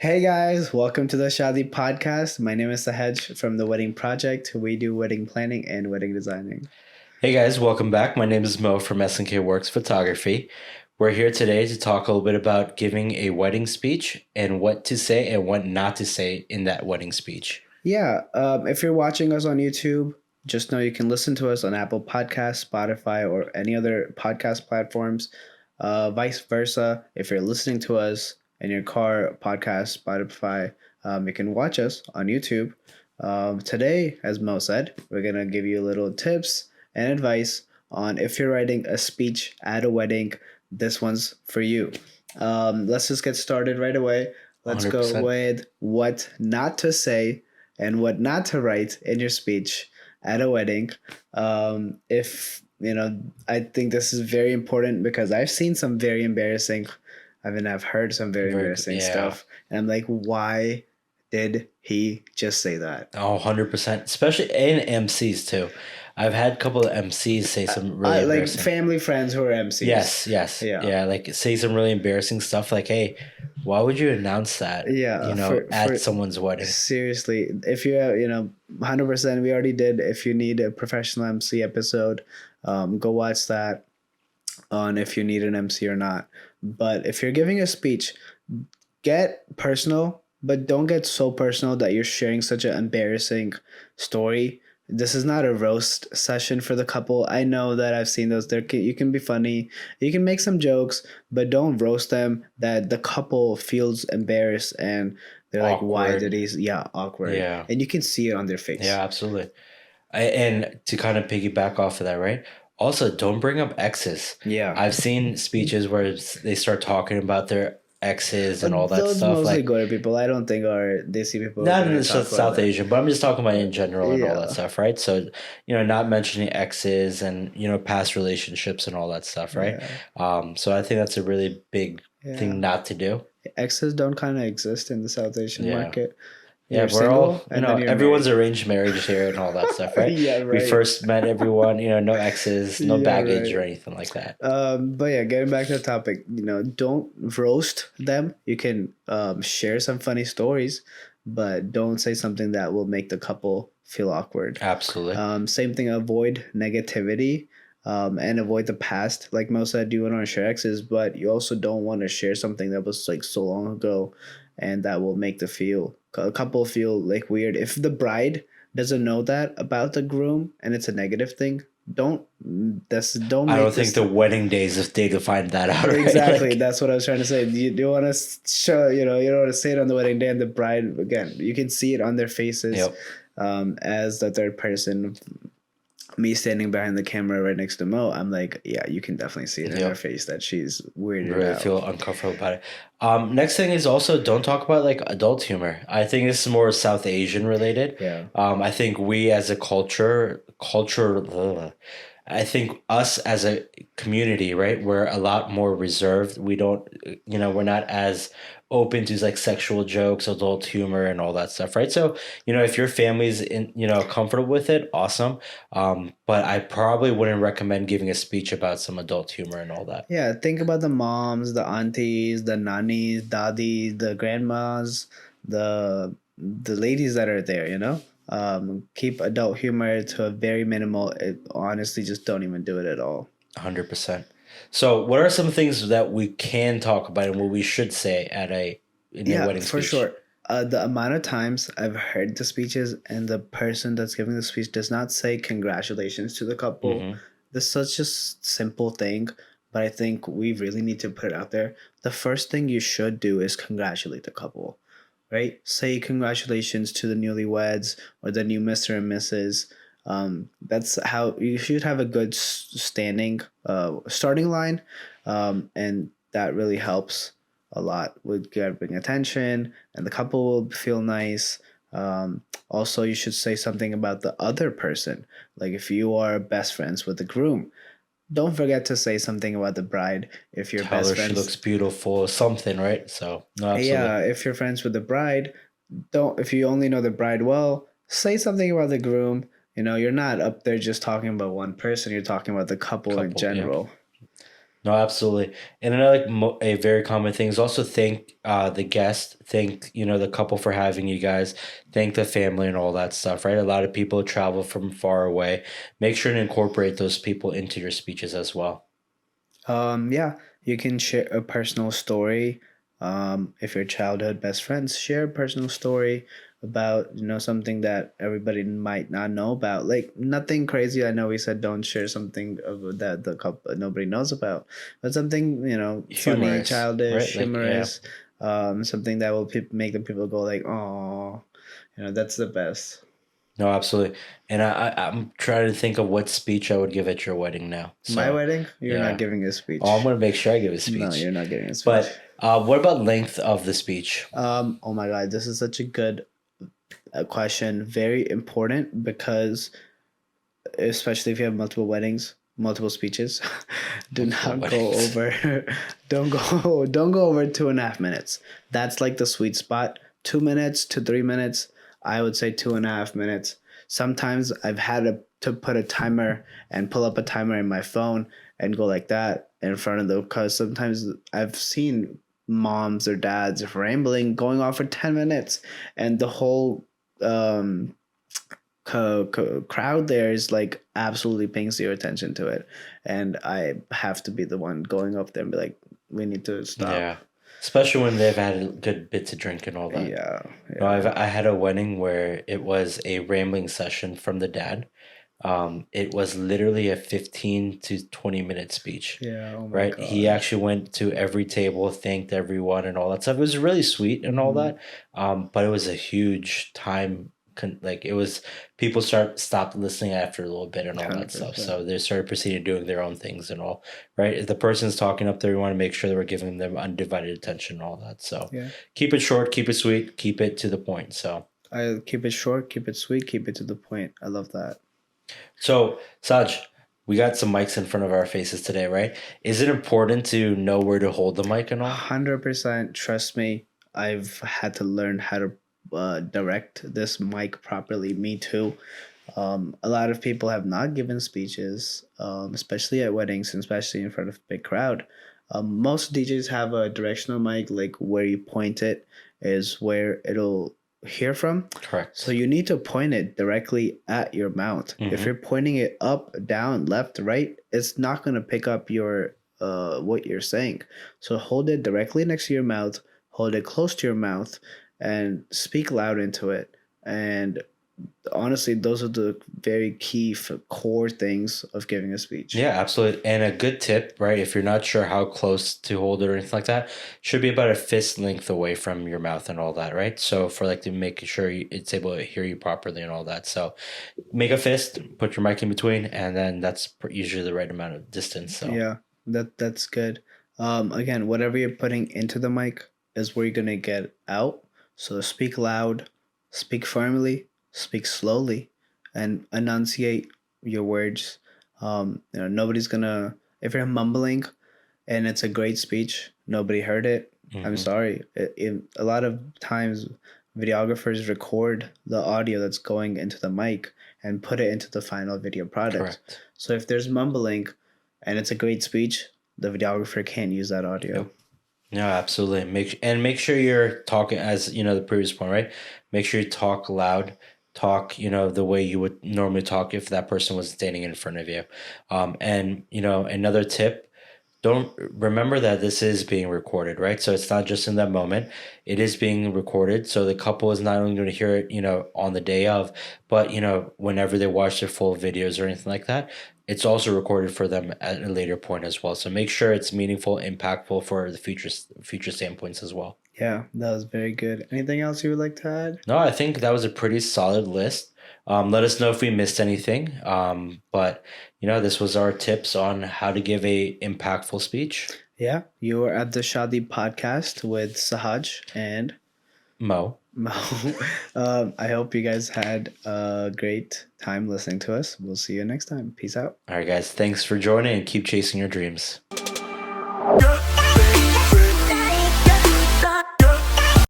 Hey guys, welcome to the Shaadi Podcast. My name is Sahaj from the Wedding Project. We do wedding planning and wedding designing. Hey guys, welcome back. My name is Mo from SnKWorks Photography. We're here today to talk a little bit about giving a wedding speech and what to say and what not to say in that wedding speech. Yeah, if you're watching us on YouTube, just know you can listen to us on Apple Podcasts, Spotify, or any other podcast platforms. Vice versa, if you're listening to us in your car, podcast, Spotify, you can watch us on YouTube. Today, as Mo said, we're going to give you little tips and advice on if you're writing a speech at a wedding, this one's for you. Let's just get started right away. Let's go 100%. with what not to say and what not to write in your speech at a wedding. If you know, I think this is very important because I've seen some very embarrassing. I've heard some very embarrassing Yeah. stuff, and I'm like, why did he just say that? Oh, 100%. Especially in MCs too. I've had a couple of MCs say some really Like embarrassing. family friends who are MCs. Yes. Yeah. Yeah, like say some really embarrassing stuff like, hey, why would you announce that, Yeah, at for someone's wedding? seriously, if you 100%, we already did. If you need a professional MC episode, go watch that on if you need an MC or not. But if you're giving a speech, get personal, but don't get so personal that you're sharing such an embarrassing story. This is not a roast session for the couple. I know that I've seen those. You can be funny, you can make some jokes, but don't roast them. That the couple feels embarrassed and they're like, "Why did Awkward. he?" Yeah, awkward, Yeah. and you can see it on their face. Yeah, absolutely. And to kind of piggyback off of that, right? Also, don't bring up exes. Yeah, I've seen speeches where they start talking about their exes and all but that those stuff. mostly Like, go to people. I don't think are Desi people are not in gonna the talk about South that. Asian, but I'm just talking about in general and all that Yeah, stuff, right? So, not mentioning exes and, past relationships and all that stuff, right? yeah, So I think that's a really big yeah. thing not to do. Exes don't kind of exist in the South Asian Yeah. market. Yeah, You're we're all, single and then you're everyone's married. arranged marriage here and all that stuff, right? Yeah, We right. first met everyone, no exes, no Yeah, baggage right. or anything like that. But yeah, getting back to the topic, don't roast them. You can share some funny stories, but don't say something that will make the couple feel awkward. Absolutely. Same thing, avoid negativity and avoid the past. Like Mo said, you want to share exes, but you also don't want to share something that was like so long ago and that will make a couple feel like weird. If the bride doesn't know that about the groom and it's a negative thing, don't don't I don't make think this the wedding days if they to find that out, right? exactly. Like, That's what I was trying to say. You want to show, you don't want to say it on the wedding day, and the bride again, you can see it on their faces, yep, as the third person. Me standing behind the camera right next to Mo, I'm like, yeah, you can definitely see it in her yep. face that she's weirded Really out. feel uncomfortable about it. Next thing is also don't talk about like adult humor. I think this is more South Asian related. Yeah, I think we as a I think us as a community, right, we're a lot more reserved. We don't, we're not as open to like sexual jokes, adult humor, and all that stuff, right? So, if your family's comfortable with it, awesome. But I probably wouldn't recommend giving a speech about some adult humor and all that. yeah. Think about the moms, the aunties, the nannies, daddies, the grandmas, the ladies that are there. Keep adult humor to a very minimal. Honestly, just don't even do it at all. 100%. So, what are some things that we can talk about and what we should say in a Yeah, wedding for speech? sure. The amount of times I've heard the speeches and the person that's giving the speech does not say congratulations to the couple. Mm-hmm. This is such a simple thing, but I think we really need to put it out there. The first thing you should do is congratulate the couple, right? Say congratulations to the newlyweds or the new Mr. and Mrs. That's how you should have a good standing starting line, and that really helps a lot with getting attention, and the couple will feel nice. Also, you should say something about the other person. Like if you are best friends with the groom, don't forget to say something about the bride. If you're Tell best her she friends, looks beautiful, something, right? So, no, yeah, absolutely. if you're friends with the bride, don't. If you only know the bride well, say something about the groom. You're not up there just talking about one person. You're talking about the couple in Couple, yeah. general. No, absolutely. And another a very common thing is also thank the guest, thank the couple for having you guys, thank the family and all that stuff, right? A lot of people travel from far away. Make sure to incorporate those people into your speeches as well. Yeah, you can share a personal story. If your childhood best friends share a personal story about something that everybody might not know about, like nothing crazy. I know we said don't share something of that the couple nobody knows about, but something funny, Humorous, childish, right? Like, yeah. humorous, something that will make the people go like, oh, that's the best. No, absolutely. And I'm trying to think of what speech I would give at your wedding now. My So, wedding, you're not yeah. giving a Oh, I'm speech. gonna make sure I give a No, speech. you're not giving a speech. But what about length of the speech? Oh my God, this is such a good question. Very important because, especially if you have multiple weddings, multiple speeches, do Multiple not go weddings. over. Don't go over 2.5 minutes. That's like the sweet spot. 2 minutes to 3 minutes. I would say 2.5 minutes. Sometimes I've had to put a timer and pull up a timer in my phone and go like that in front of the, because sometimes I've seen moms or dads rambling going on for 10 minutes and the whole um crowd there is like absolutely paying zero attention to it, and I have to be the one going up there and be like, we need to stop. Yeah. Especially when they've had a good bit to drink and all that. Yeah, No, yeah, I had a wedding where it was a rambling session from the dad. It was literally a 15 to 20-minute speech, yeah. Oh my right? He god. actually went to every table, thanked everyone and all that stuff. It was really sweet and all Mm-hmm. that. But it was a huge time, like it was, people stopped listening after a little bit and all that stuff. 100%. So they started proceeding doing their own things and all, right? If the person's talking up there, we want to make sure that we're giving them undivided attention and all that. So Yeah, keep it short, keep it sweet, keep it to the point. I keep it short, keep it sweet, keep it to the point. I love that. So, Saj, we got some mics in front of our faces today, right? Is it important to know where to hold the mic and all? 100%. Trust me, I've had to learn how to direct this mic properly. Me too. A lot of people have not given speeches, especially at weddings and especially in front of a big crowd. Most DJs have a directional mic, like where you point it is where it'll hear from. So Correct. you need to point it directly at your mouth. If Mm-hmm. you're pointing it up, down, left, right, it's not gonna pick up your what you're saying. So hold it directly next to your mouth, hold it close to your mouth, and speak loud into it. And honestly, those are the very key core things of giving a speech. Yeah, absolutely. And a good tip, right? If you're not sure how close to hold it or anything like that, should be about a fist length away from your mouth and all that, right? So for like to make sure it's able to hear you properly and all that. So make a fist, put your mic in between, and then that's usually the right amount of distance. So Yeah, that's good. Again, whatever you're putting into the mic is where you're gonna get out. So speak loud, speak firmly, speak slowly, and enunciate your words. Nobody's gonna, if you're mumbling and it's a great speech, nobody heard it. I'm mhm, sorry. A lot of times, videographers record the audio that's going into the mic and put it into the final video product. correct. So if there's mumbling and it's a great speech, the videographer can't use that audio. Yep. No, absolutely. Make sure you're talking as the previous point, right? Make sure you talk loud, talk the way you would normally talk if that person was standing in front of you. And another tip, don't remember that this is being recorded, right? So it's not just in that moment. It is being recorded. So the couple is not only going to hear it, on the day of, but whenever they watch their full videos or anything like that, it's also recorded for them at a later point as well. So make sure it's meaningful, impactful for the future standpoints as well. Yeah, that was very good. Anything else you would like to add? No, I think that was a pretty solid list. Let us know if we missed anything. But this was our tips on how to give a impactful speech. Yeah, you were at the Shaadi podcast with Sahaj and Mo. Mo. I hope you guys had a great time listening to us. We'll see you next time. Peace out. All right, guys. Thanks for joining and keep chasing your dreams.